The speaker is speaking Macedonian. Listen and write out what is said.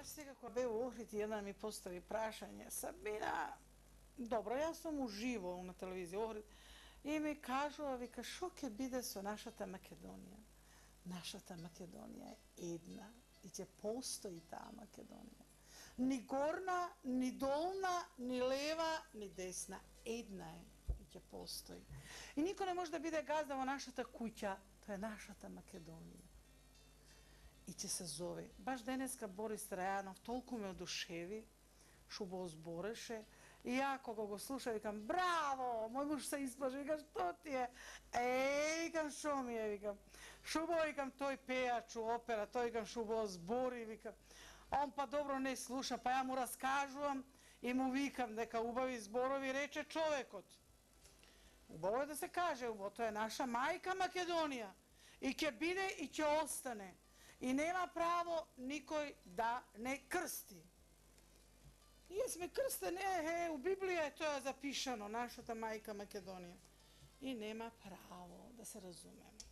сега кога бе во Охрид, една ми постави прашање, Сабина, добро, јас сум уживал на телевизија Охрид, и ми кажува, вика, шо ќе биде со нашата Македонија? Нашата Македонија е една и ќе постои таа Македонија. Ни горна, ни долна, ни лева, ни десна. Една е и ќе постои. И никој не може да биде газда во нашата куќа, тоа е нашата Македонија. И ќе се зове. Баш денеска Борис Трајанов толку ме одушеви, што го збореше, и ја кога го слуша, викам, браво, мој муж се исплаше, викам, што ти е? Викам, шо ми е, викам, шубаво, викам, тој пејач у опера, тој, викам, шубаво збори, викам, он па добро не слуша, па ја му раскажувам и му викам дека убави зборови рече човекот. Убаво е да се каже, убаво, тоа е наша мајка Македонија, и ќе биде и ќе остане, и нема право никој да не крсти. Ние сме крстени, у Библија е тоа запишано, нашата мајка Македонија. И нема право да се разумеме.